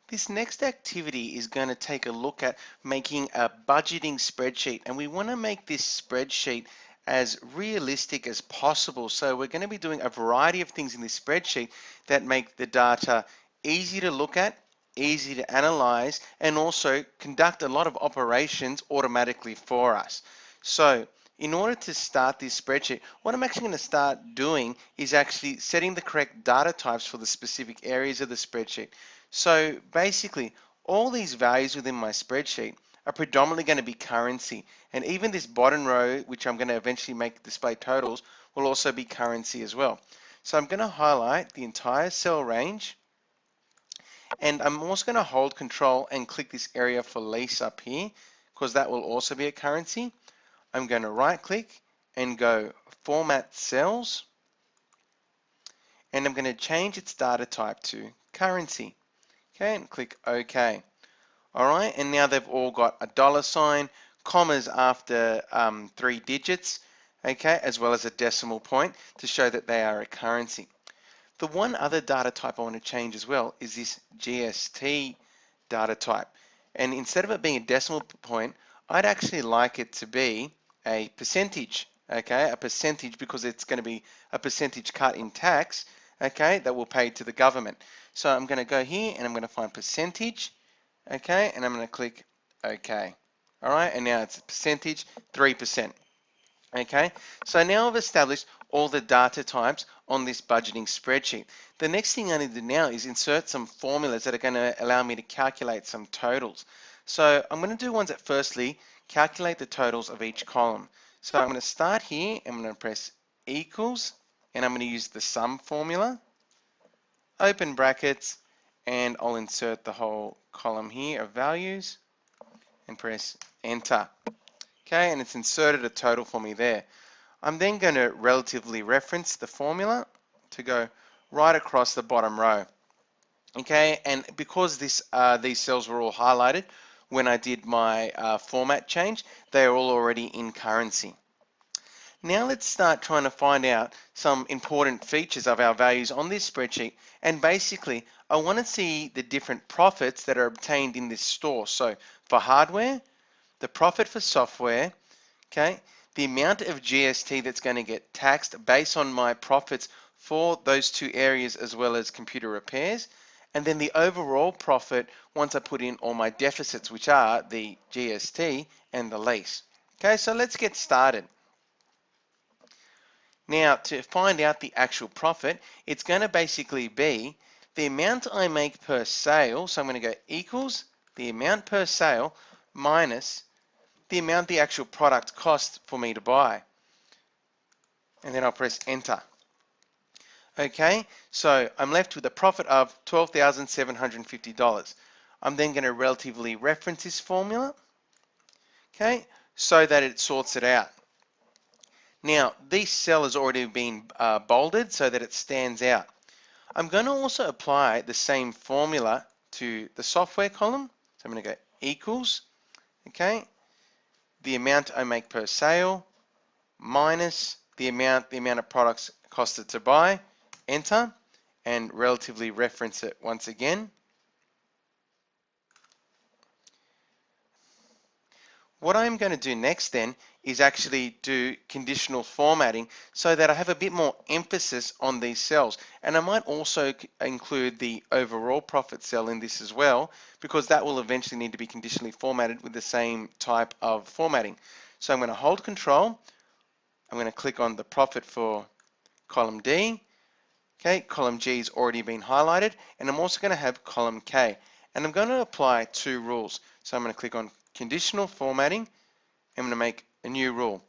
This next activity is going to take a look at making a budgeting spreadsheet, and we want to make this spreadsheet as realistic as possible. So we're going to be doing a variety of things in this spreadsheet that make the data easy to look at, easy to analyze, and also conduct a lot of operations automatically for us. So in order to start this spreadsheet, what I'm actually going to start doing is actually setting the correct data types for the specific areas of the spreadsheet. So basically, all these values within my spreadsheet are predominantly going to be currency. And even this bottom row, which I'm going to eventually make display totals, will also be currency as well. So I'm going to highlight the entire cell range. And I'm also going to hold Control and click this area for lease up here, because that will also be a currency. I'm going to right click and go Format Cells. And I'm going to change its data type to currency. Okay, and click OK. All right, and now they've all got a $sign, commas after 3 digits, okay, as well as a decimal point to show that they are a currency. The one other data type I want to change as well is this GST data type. And instead of it being a decimal point, I'd actually like it to be a percentage, okay, a percentage, because it's going to be a percentage cut in tax, okay, that will pay to the government. So I'm going to go here and I'm going to find percentage, okay, and I'm going to click OK. All right, and now it's a percentage, 3%. Okay, so now I've established all the data types on this budgeting spreadsheet. The next thing I need to do now is insert some formulas that are going to allow me to calculate some totals. So I'm going to do ones that firstly calculate the totals of each column. So I'm going to start here, I'm going to press equals, and I'm going to use the sum formula, open brackets, and I'll insert the whole column here of values and press enter. Okay, and it's inserted a total for me there. I'm then going to relatively reference the formula to go right across the bottom row. Okay, and because these cells were all highlighted when I did my format change, they are all already in currency. Now let's start trying to find out some important features of our values on this spreadsheet. And basically, I want to see the different profits that are obtained in this store. So for hardware, the profit for software, okay, the amount of GST that's going to get taxed based on my profits for those two areas, as well as computer repairs, and then the overall profit once I put in all my deficits, which are the GST and the lease. Okay, so let's get started. Now, to find out the actual profit, it's going to basically be the amount I make per sale. So I'm going to go equals the amount per sale minus the amount the actual product costs for me to buy. And then I'll press enter. Okay, so I'm left with a profit of $12,750. I'm then going to relatively reference this formula, okay, so that it sorts it out. Now, this cell has already been bolded so that it stands out. I'm going to also apply the same formula to the software column. So I'm going to go equals, okay, the amount I make per sale minus the amount of products costed to buy, enter, and relatively reference it once again. What I'm going to do next then is actually do conditional formatting so that I have a bit more emphasis on these cells. And I might also include the overall profit cell in this as well, because that will eventually need to be conditionally formatted with the same type of formatting. So I'm going to hold Control. I'm going to click on the profit for column D. Okay, column G has already been highlighted, and I'm also going to have column K. And I'm going to apply two rules. So I'm going to click on Conditional Formatting. I'm going to make a new rule.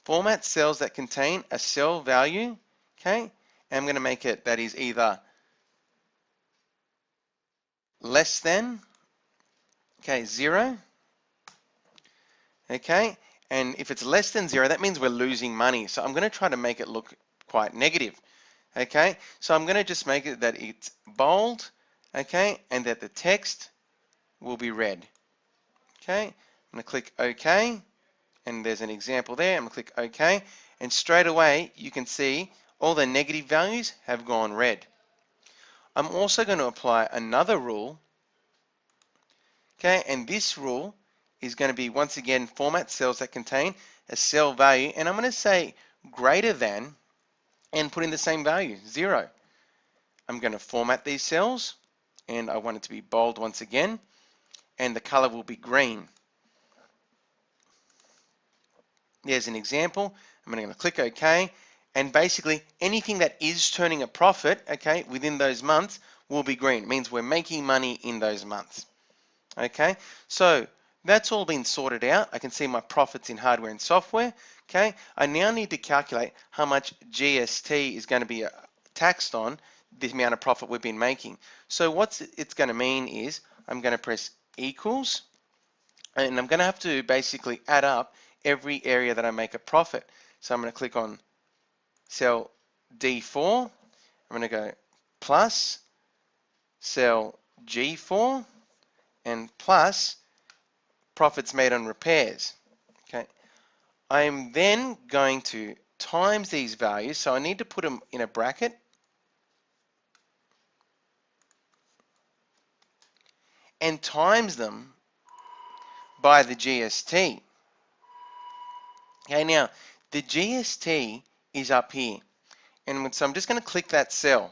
Format cells that contain a cell value, okay, and I'm going to make it that is either less than, okay, 0, okay, and if it's less than 0, that means we're losing money. So I'm going to try to make it look quite negative, okay. So I'm going to just make it that it's bold, okay, and that the text will be red, okay. I'm going to click OK. And there's an example there. I'm going to click OK. And straight away, you can see all the negative values have gone red. I'm also going to apply another rule Okay, and this rule is going to be, once again, format cells that contain a cell value, and I'm going to say greater than and put in the same value, 0. I'm going to format these cells, and I want it to be bold once again, and the color will be green. There's an example. I'm going to click OK, and basically anything that is turning a profit, okay, within those months will be green. It means we're making money in those months. Okay, so that's all been sorted out. I can see my profits in hardware and software. Okay, I now need to calculate how much GST is going to be taxed on the amount of profit we've been making. So what it's going to mean is I'm going to press equals, and I'm going to have to basically add up every area that I make a profit. So I'm going to click on cell D4. I'm going to go plus cell G4 and plus profits made on repairs. Okay, I'm then going to times these values, so I need to put them in a bracket, and times them by the GST. Okay, now the GST is up here, and so I'm just going to click that cell,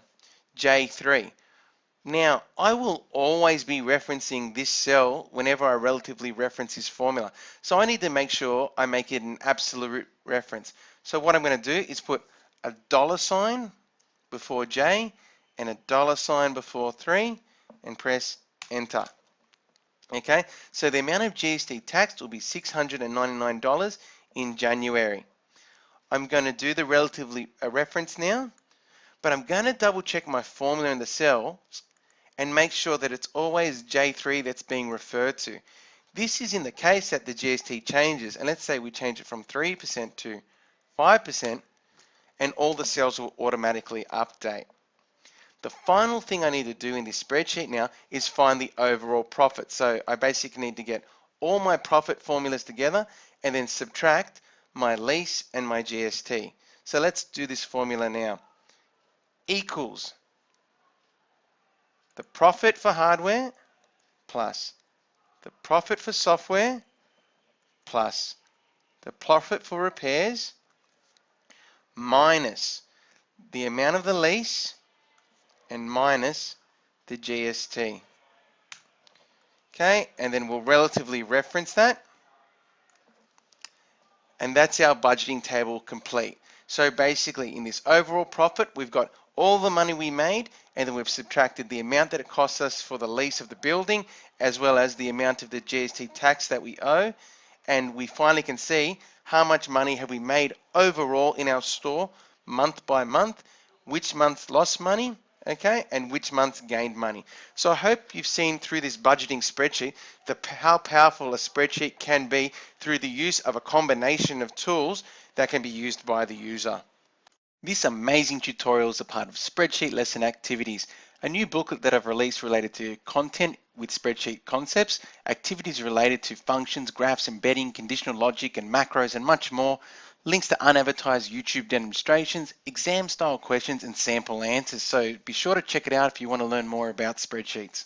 J3. Now, I will always be referencing this cell whenever I relatively reference this formula. So I need to make sure I make it an absolute reference. So what I'm going to do is put a $sign before J and a $sign before 3 and press enter. Okay, so the amount of GST taxed will be $699 in January. I'm going to do the relatively reference now, but I'm going to double check my formula in the cell and make sure that it's always J3 that's being referred to. This is in the case that the GST changes, and let's say we change it from 3% to 5%, and all the cells will automatically update. The final thing I need to do in this spreadsheet now is find the overall profit. So I basically need to get all my profit formulas together and then subtract my lease and my GST. So let's do this formula now. Equals the profit for hardware plus the profit for software plus the profit for repairs minus the amount of the lease and minus the GST. Okay, and then we'll relatively reference that. And that's our budgeting table complete. So basically in this overall profit, we've got all the money we made, and then we've subtracted the amount that it costs us for the lease of the building, as well as the amount of the GST tax that we owe. And we finally can see how much money have we made overall in our store month by month, which month lost money, okay, and which months gained money. So I hope you've seen through this budgeting spreadsheet how powerful a spreadsheet can be through the use of a combination of tools that can be used by the user. This amazing tutorial is a part of Spreadsheet Lesson Activities, a new booklet that I've released related to content with spreadsheet concepts, activities related to functions, graphs, embedding, conditional logic, and macros, and much more, links to unadvertised YouTube demonstrations, exam-style questions, and sample answers. So be sure to check it out if you want to learn more about spreadsheets.